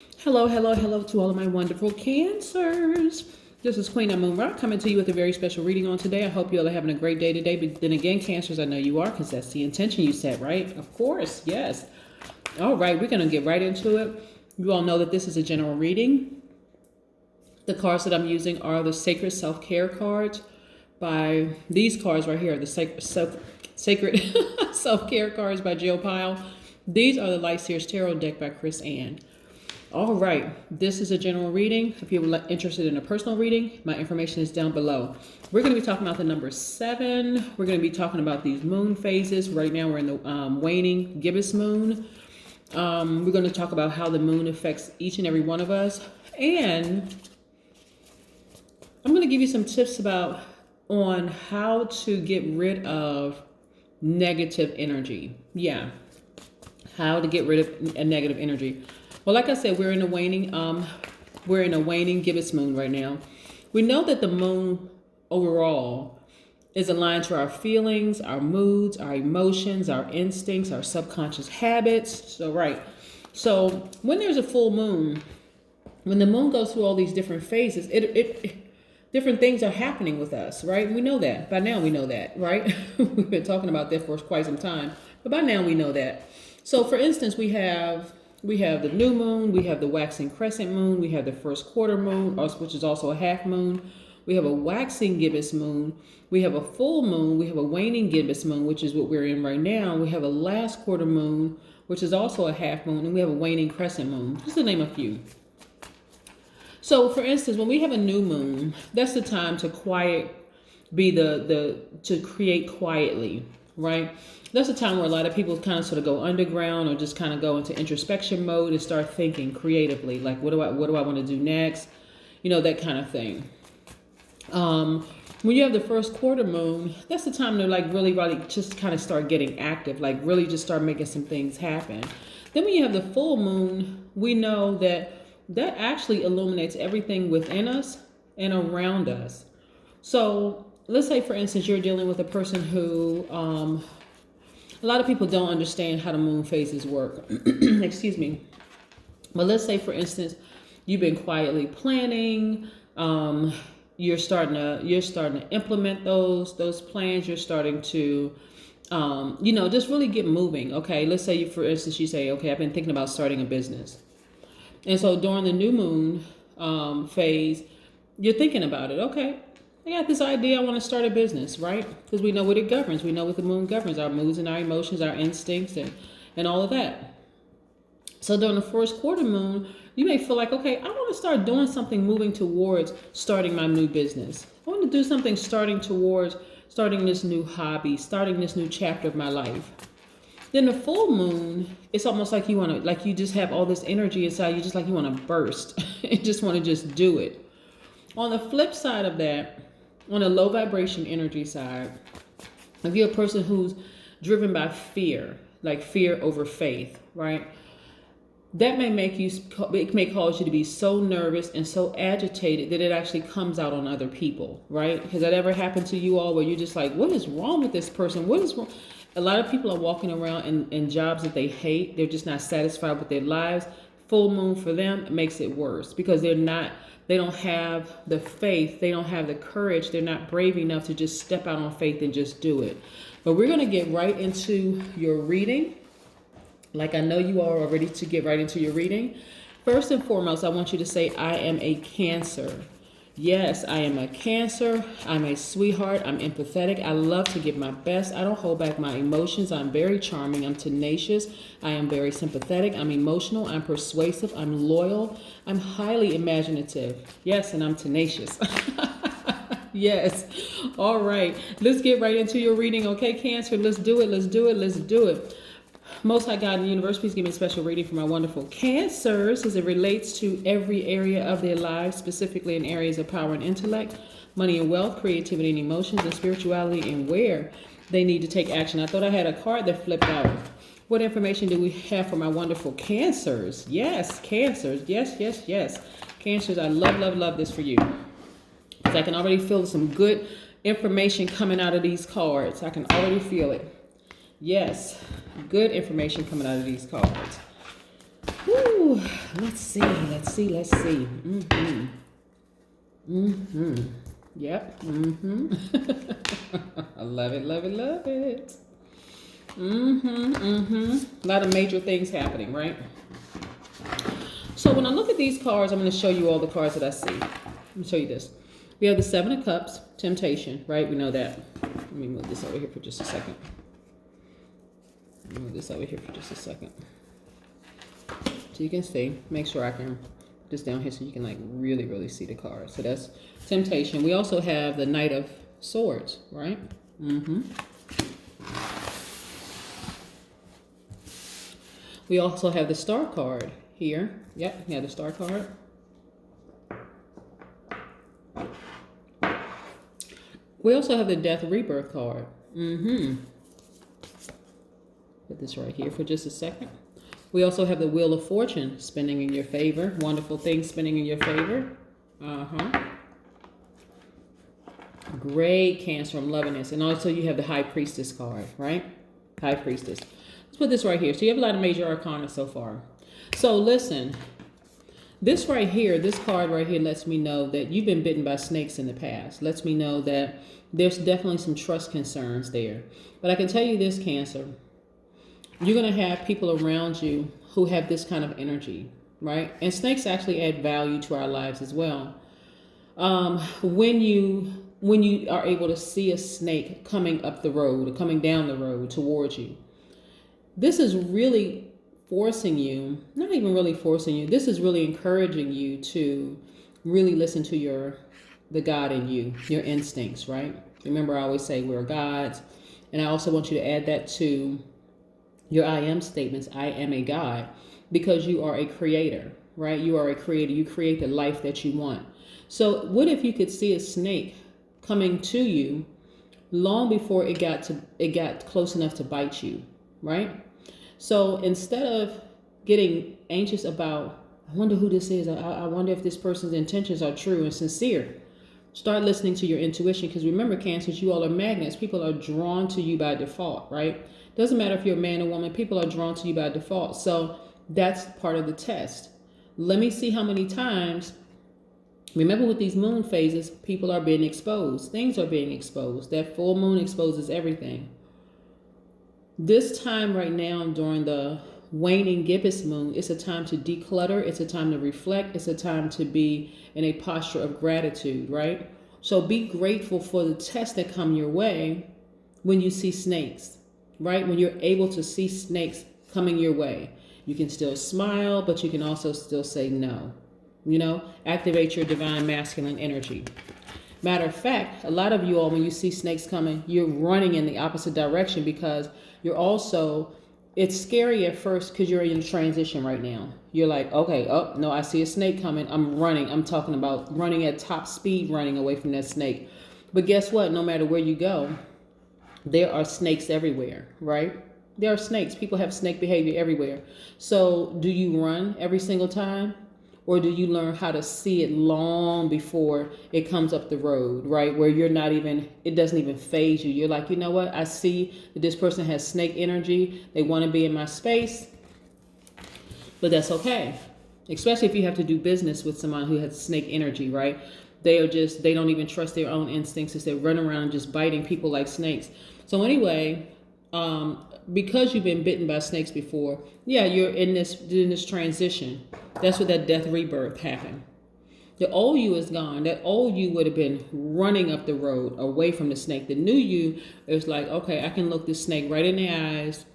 Hello, hello, hello to all of my wonderful Cancers. This is Queen Amun Ra coming to you with a very special reading on today. I hope you all are having a great day today. But then again, Cancers, I know you are because that's the intention you set, right? Of course, yes. All right, we're going to get right into it. You all know that this is a general reading. The cards that I'm using are the Sacred Self-Care cards by these cards right here, the Sacred Self-Care cards by Jill Pyle. These are the Light Seers Tarot deck by Chris Ann. All right, this is a general reading. If you're interested in a personal reading, my information is down below. We're going to be talking about the number 7. We're going to be talking about these moon phases. Right now we're in the waning gibbous moon. We're going to talk about how the moon affects each and every one of us. And I'm going to give you some tips on how to get rid of negative energy. Yeah, how to get rid of a negative energy. Well, like I said, we're in a waning gibbous moon right now. We know that the moon overall is aligned to our feelings, our moods, our emotions, our instincts, our subconscious habits. So when there's a full moon, when the moon goes through all these different phases, different things are happening with us, right? We know that. By now we know that, right? We've been talking about that for quite some time, but by now we know that. So for instance, we have the new moon, we have the waxing crescent moon, we have the first quarter moon, which is also a half moon. We have a waxing gibbous moon, we have a full moon, we have a waning gibbous moon, which is what we're in right now. We have a last quarter moon, which is also a half moon, and we have a waning crescent moon, just to name a few. So for instance, when we have a new moon, that's the time to to create quietly, right? That's a time where a lot of people kind of sort of go underground or just kind of go into introspection mode and start thinking creatively, like what do I want to do next? You know, that kind of thing. When you have the first quarter moon, that's the time to really just kind of start getting active, like really just start making some things happen. Then when you have the full moon, we know that actually illuminates everything within us and around us. So let's say, for instance, you're dealing with a person who, a lot of people don't understand how the moon phases work. Excuse me. But let's say, for instance, you've been quietly planning. You're starting to implement those plans. You're starting to, just really get moving. Okay. Let's say for instance, you say, okay, I've been thinking about starting a business. And so during the new moon phase, you're thinking about it. Okay, I got this idea. I want to start a business, right? Because we know what it governs. We know what the moon governs, our moods and our emotions, our instincts, and all of that. So during the first quarter moon, you may feel like, okay, I want to start doing something moving towards starting my new business. I want to do something towards starting this new hobby, starting this new chapter of my life. Then the full moon, it's almost like you just have all this energy inside you, you want to burst and just want to just do it. On the flip side of that, on the low vibration energy side, if you're a person who's driven by fear, like fear over faith, right? That may cause you to be so nervous and so agitated that it actually comes out on other people, right? Has that ever happened to you all where you're just like, what is wrong with this person? What is wrong? A lot of people are walking around in jobs that they hate. They're just not satisfied with their lives. Full moon for them makes it worse because they don't have the faith. They don't have the courage. They're not brave enough to just step out on faith and just do it. But we're going to get right into your reading. Like I know you all are ready to get right into your reading. First and foremost, I want you to say, I am a Cancer. Yes, I am a Cancer. I'm a sweetheart. I'm empathetic. I love to give my best. I don't hold back my emotions. I'm very charming. I'm tenacious. I am very sympathetic. I'm emotional. I'm persuasive. I'm loyal. I'm highly imaginative. Yes, and I'm tenacious. Yes. All right. Let's get right into your reading. Okay, Cancer, let's do it. Let's do it. Let's do it. Most High God in the universe, please give me a special reading for my wonderful Cancers as it relates to every area of their lives, specifically in areas of power and intellect, money and wealth, creativity and emotions, and spirituality, and where they need to take action. I thought I had a card that flipped out. What information do we have for my wonderful Cancers? Yes, Cancers. Yes, yes, yes. Cancers, I love, love, love this for you. Because I can already feel some good information coming out of these cards. I can already feel it. Yes, good information coming out of these cards. Woo. Woo. Let's see. Yep. I love it. A lot of major things happening, right? So when I look at these cards, I'm going to show you all the cards that I see. Let me show you this. We have the Seven of Cups, temptation, right? We know that. Let me move this over here for just a second. So you can see, make sure I can put this down here so you can like really see the cards. So that's temptation. We also have the Knight of Swords, right? We also have the Star card here. Yep, we have the Star card. We also have the Death Rebirth card. Put this right here for just a second. We also have the Wheel of Fortune spinning in your favor. Wonderful things spinning in your favor. Great, Cancer. I'm loving this. And also you have the High Priestess card, right? High Priestess. Let's put this right here. So you have a lot of major arcana so far. So listen, this right here, this card right here lets me know that you've been bitten by snakes in the past. Lets me know that there's definitely some trust concerns there. But I can tell you this, Cancer. You're going to have people around you who have this kind of energy, right? And snakes actually add value to our lives as well. When you are able to see a snake coming up the road or coming down the road towards you, this is really forcing you, not even really forcing you, this is really encouraging you to really listen to the God in you, your instincts, right? Remember, I always say we're gods. And I also want you to add that to your I am statements. I am a God, because you are a creator, right? You are a creator. You create the life that you want. So what if you could see a snake coming to you long before it got close enough to bite you, right? So instead of getting anxious about, I wonder who this is, I wonder if this person's intentions are true and sincere, start listening to your intuition. Because remember, Cancers, you all are magnets. People are drawn to you by default, right? Doesn't matter if you're a man or woman, people are drawn to you by default. So that's part of the test. Let me see how many times, remember with these moon phases, people are being exposed. Things are being exposed. That full moon exposes everything. This time right now during the waning gibbous moon, it's a time to declutter. It's a time to reflect. It's a time to be in a posture of gratitude, right? So be grateful for the tests that come your way when you see snakes. Right? When you're able to see snakes coming your way, you can still smile, but you can also still say no. Activate your divine masculine energy. Matter of fact, a lot of you all, when you see snakes coming, you're running in the opposite direction, because it's scary at first because you're in transition right now. You're like, okay, oh, no, I see a snake coming. I'm running. I'm talking about running at top speed, running away from that snake. But guess what? No matter where you go, there are snakes everywhere, right? There are snakes. People have snake behavior everywhere. So do you run every single time? Or do you learn how to see it long before it comes up the road, right? Where it doesn't even faze you. You're like, you know what? I see that this person has snake energy. They want to be in my space. But that's okay. Especially if you have to do business with someone who has snake energy, right? They don't even trust their own instincts as they're running around just biting people like snakes. So anyway, because you've been bitten by snakes before, yeah, you're in this transition. That's what that death rebirth happened. The old you is gone. That old you would have been running up the road away from the snake. The new you is like, okay, I can look this snake right in the eyes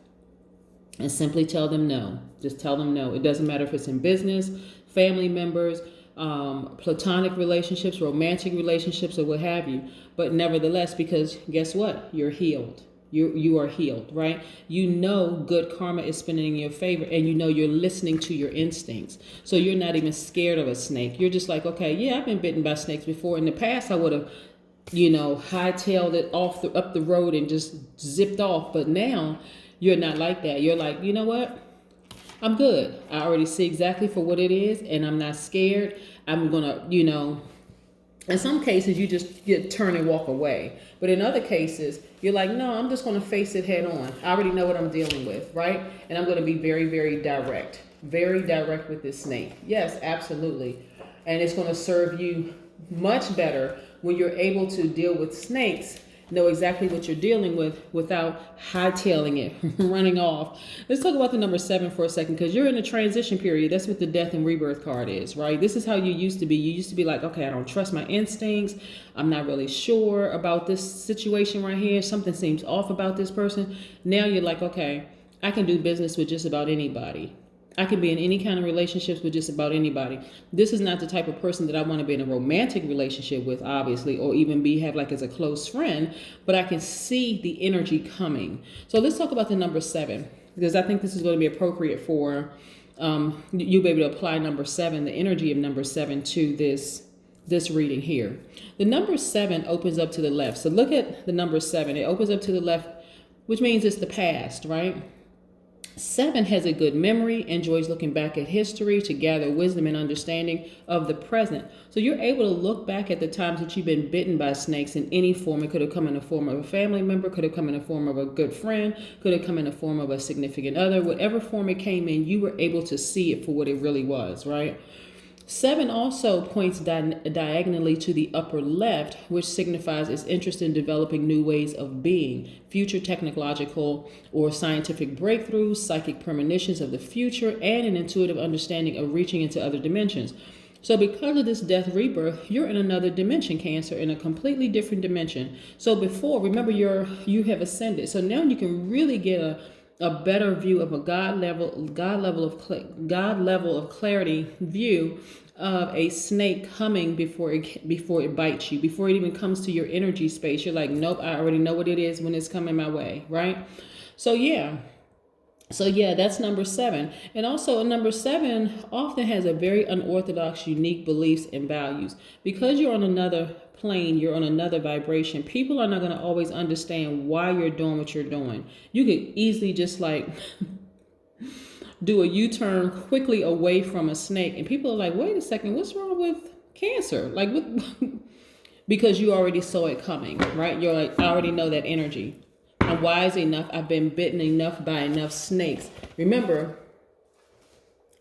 and simply tell them no. Just tell them no. It doesn't matter if it's in business, family members, platonic relationships, romantic relationships, or what have you. But nevertheless, because guess what? You're healed. You are healed, right? You know good karma is spinning in your favor, and you know you're listening to your instincts. So you're not even scared of a snake. You're just like, okay, yeah, I've been bitten by snakes before. In the past, I would have, hightailed it up the road and just zipped off. But now you're not like that. You're like, you know what? I'm good. I already see exactly for what it is, and I'm not scared. I'm gonna, in some cases you just turn and walk away. But in other cases, you're like, no, I'm just gonna face it head on. I already know what I'm dealing with, right? And I'm gonna be very, very direct. Very direct with this snake. Yes, absolutely. And it's going to serve you much better when you're able to deal with snakes, know exactly what you're dealing with without hightailing it, running off. Let's talk about the number 7 for a second, because you're in a transition period. That's what the death and rebirth card is, right? This is how you used to be. You used to be like, okay, I don't trust my instincts. I'm not really sure about this situation right here. Something seems off about this person. Now you're like, okay, I can do business with just about anybody. I can be in any kind of relationships with just about anybody. This is not the type of person that I want to be in a romantic relationship with, obviously, or even have like as a close friend, but I can see the energy coming. So let's talk about the number 7, because I think this is going to be appropriate for you'll be able to apply number 7, the energy of number 7 to this reading here. The number 7 opens up to the left. So look at the number 7. It opens up to the left, which means it's the past, right? 7 has a good memory, enjoys looking back at history to gather wisdom and understanding of the present. So you're able to look back at the times that you've been bitten by snakes in any form. It could have come in the form of a family member, could have come in the form of a good friend, could have come in the form of a significant other. Whatever form it came in, you were able to see it for what it really was, right? 7 also points diagonally to the upper left, which signifies its interest in developing new ways of being, future technological or scientific breakthroughs, psychic premonitions of the future, and an intuitive understanding of reaching into other dimensions. So because of this death rebirth, you're in another dimension, Cancer, in a completely different dimension. So before, remember, you have ascended. So now you can really get a better view of a God level of clarity view of a snake coming before it bites you, before it even comes to your energy space. You're like, nope, I already know what it is when it's coming my way, right? So yeah, that's number 7. And also number 7 often has a very unorthodox, unique beliefs and values. Because you're on another plane, you're on another vibration, people are not going to always understand why you're doing what you're doing. You could easily just like do a U-turn quickly away from a snake, and people are like, wait a second, what's wrong with Cancer? Like, what? Because you already saw it coming, right? You're like, I already know that energy. I'm wise enough. I've been bitten enough by enough snakes. Remember,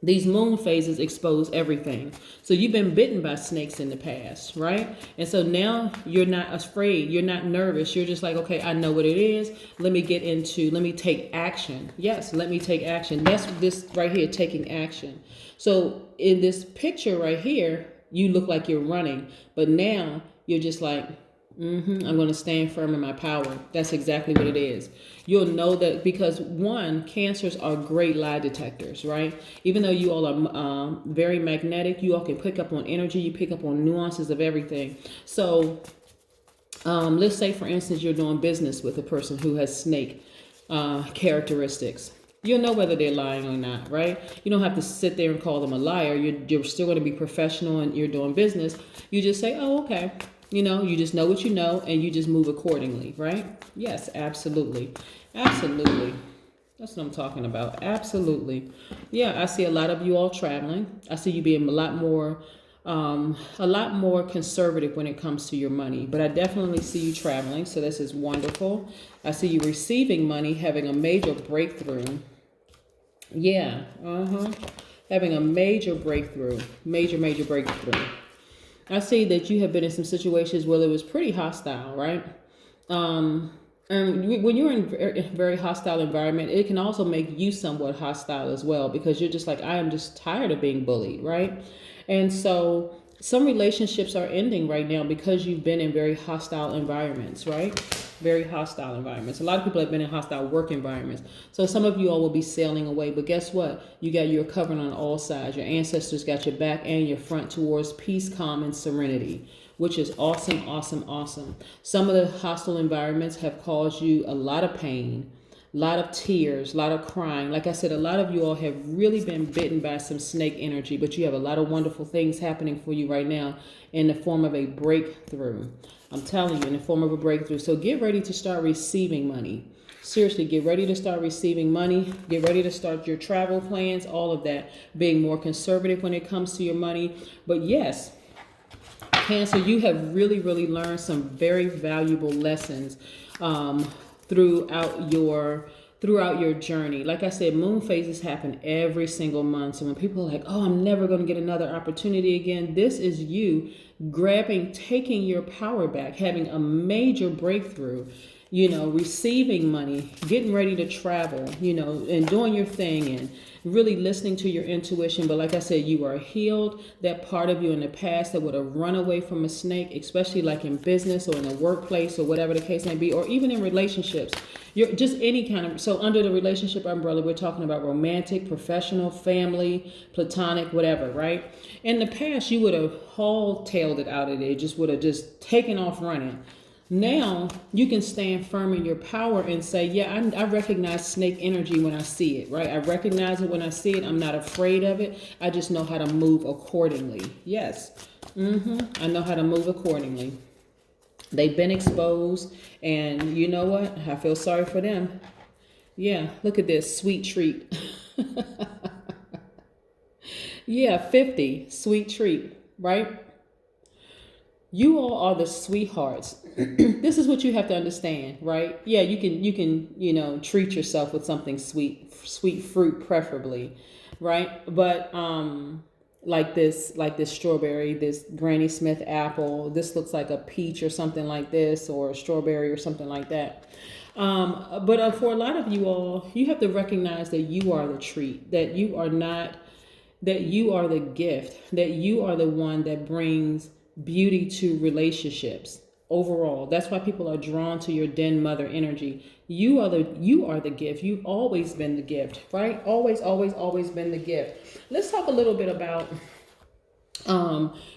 these moon phases expose everything. So you've been bitten by snakes in the past, right? And so now you're not afraid. You're not nervous. You're just like, okay, I know what it is. Let me take action. Yes, let me take action. That's this right here, taking action. So in this picture right here, you look like you're running, but now you're just like, I'm going to stand firm in my power. That's exactly what it is. You'll know that because Cancers are great lie detectors, right? Even though you all are very magnetic, you all can pick up on energy. You pick up on nuances of everything. So let's say, for instance, you're doing business with a person who has snake characteristics. You'll know whether they're lying or not, right? You don't have to sit there and call them a liar. You're still going to be professional and you're doing business. You just say, oh, okay. You just know what you know and you just move accordingly, right? Yes, absolutely. Absolutely. That's what I'm talking about. Absolutely. Yeah, I see a lot of you all traveling. I see you being a lot more conservative when it comes to your money, but I definitely see you traveling. So this is wonderful. I see you receiving money, having a major breakthrough. Yeah. Having a major breakthrough, major breakthrough. I see that you have been in some situations where it was pretty hostile, right? And when you're in a very hostile environment, it can also make you somewhat hostile as well, because you're just like, I am just tired of being bullied, right? And so some relationships are ending right now because you've been in very hostile environments, right? Very hostile environments. A lot of people have been in hostile work environments. So some of you all will be sailing away, but guess what? You're covered on all sides. Your ancestors got your back and your front towards peace, calm, and serenity, which is awesome, awesome, awesome. Some of the hostile environments have caused you a lot of pain, a lot of tears, a lot of crying. Like I said, a lot of you all have really been bitten by some snake energy, but you have a lot of wonderful things happening for you right now in the form of a breakthrough. I'm telling you, in the form of a breakthrough. So get ready to start receiving money. Seriously, get ready to start receiving money. Get ready to start your travel plans, all of that. Being more conservative when it comes to your money. But yes, Cancer, you have really, really learned some very valuable lessons throughout throughout your journey. Like I said, moon phases happen every single month. So when people are like, oh, I'm never going to get another opportunity again, this is you taking your power back, having a major breakthrough, receiving money, getting ready to travel, and doing your thing and really listening to your intuition. But like I said, you are healed. That part of you in the past that would have run away from a snake, especially like in business or in the workplace or whatever the case may be, or even in relationships. You're just any kind of, so under the relationship umbrella, we're talking about romantic, professional, family, platonic, whatever, right? In the past, you would have haul-tailed it out of there, just would have just taken off running. Now you can stand firm in your power and say, yeah, I recognize snake energy when I see it, right? I recognize it when I see it. I'm not afraid of it. I just know how to move accordingly. Yes. I know how to move accordingly. They've been exposed, and you know what? I feel sorry for them. Yeah, look at this sweet treat. Yeah, 50, sweet treat, right? You all are the sweethearts. This is what you have to understand, right? Yeah, you can, treat yourself with something sweet fruit preferably, right? But like this strawberry, this Granny Smith apple, this looks like a peach or something like this, or a strawberry or something like that. But for a lot of you all, you have to recognize that you are the treat, that you are the gift, that you are the one that brings beauty to relationships overall. That's why people are drawn to your den mother energy. You are the gift. You've always been the gift, right? Always been the gift. Let's talk a little bit about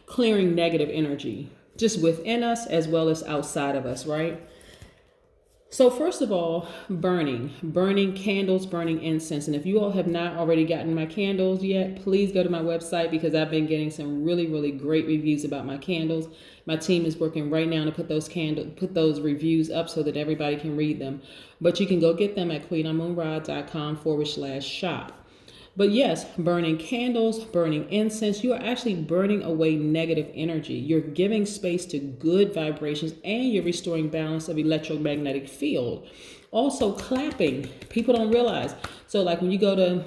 clearing negative energy, just within us as well as outside of us, right? So first of all, burning candles, burning incense. And if you all have not already gotten my candles yet, please go to my website, because I've been getting some really, really great reviews about my candles. My team is working right now to put those reviews up so that everybody can read them. But you can go get them at queenamunra.com/shop. But yes, burning candles, burning incense, you are actually burning away negative energy. You're giving space to good vibrations, and you're restoring balance of electromagnetic field. Also clapping, people don't realize. So like when you go to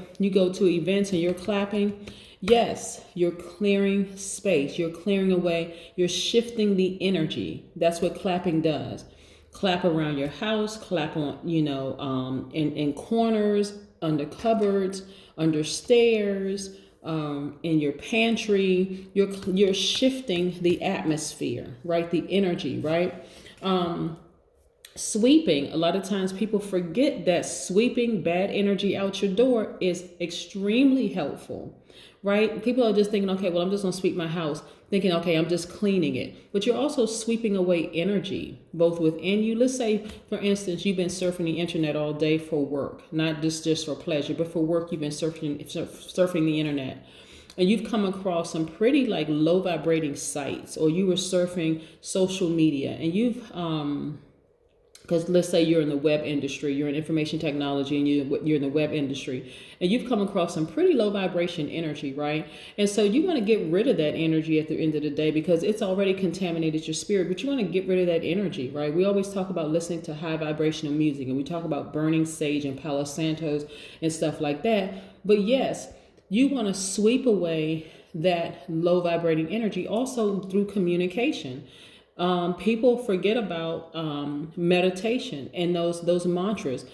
events and you're clapping, yes, you're clearing space, you're clearing away, you're shifting the energy. That's what clapping does. Clap around your house, clap on, in corners, under cupboards, under stairs, in your pantry. You're shifting the atmosphere, right? The energy, right? Sweeping. A lot of times people forget that sweeping bad energy out your door is extremely helpful, right? People are just thinking, okay, well, I'm just going to sweep my house, thinking, okay, I'm just cleaning it. But you're also sweeping away energy, both within you. Let's say, for instance, you've been surfing the internet all day for work, not just for pleasure, but for work, you've been surfing the internet. And you've come across some pretty like low vibrating sites, or you were surfing social media, and you've because let's say you're in the web industry, you're in information technology, and you're in the web industry, and you've come across some pretty low vibration energy, right? And so you want to get rid of that energy at the end of the day, because it's already contaminated your spirit, but you want to get rid of that energy, right? We always talk about listening to high vibrational music, and we talk about burning sage and Palo Santos and stuff like that. But yes, you want to sweep away that low vibrating energy also through communication. People forget about meditation and those mantras,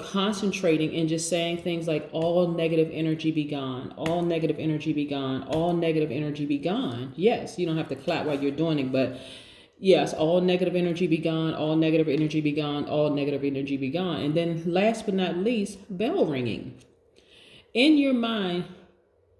concentrating and just saying things like, all negative energy be gone, all negative energy be gone, all negative energy be gone. Yes, you don't have to clap while you're doing it, but yes, all negative energy be gone, all negative energy be gone, all negative energy be gone. And then last but not least, bell ringing. In your mind,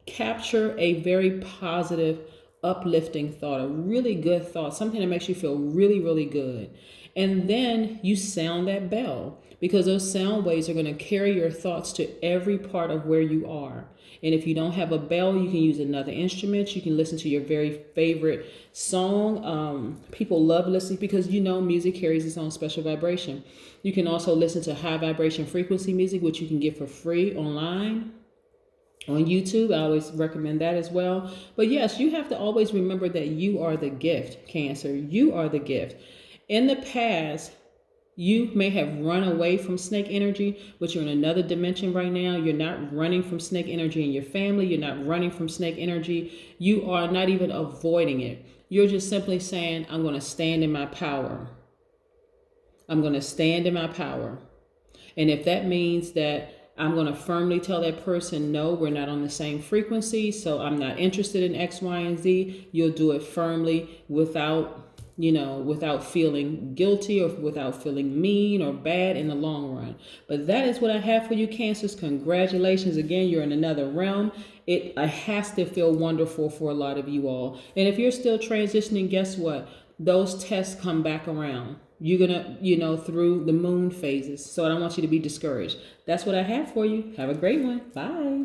capture a very positive, uplifting thought, a really good thought, something that makes you feel really, really good. And then you sound that bell, because those sound waves are going to carry your thoughts to every part of where you are. And if you don't have a bell, you can use another instrument. You can listen to your very favorite song. People love listening, because music carries its own special vibration. You can also listen to high vibration frequency music, which you can get for free online on YouTube. I always recommend that as well. But yes, you have to always remember that you are the gift, Cancer. You are the gift. In the past, You may have run away from snake energy, but you're in another dimension right now. You're not running from snake energy in your family. You're not running from snake energy. You are not even avoiding it. You're just simply saying, I'm going to stand in my power. I'm going to stand in my power. And if that means that I'm going to firmly tell that person, no, we're not on the same frequency, so I'm not interested in X, Y, and Z, you'll do it firmly without feeling guilty or without feeling mean or bad in the long run. But that is what I have for you, Cancers. Congratulations again. You're in another realm. It has to feel wonderful for a lot of you all. And if you're still transitioning, guess what? Those tests come back around. You're gonna, through the moon phases. So I don't want you to be discouraged. That's what I have for you. Have a great one. Bye.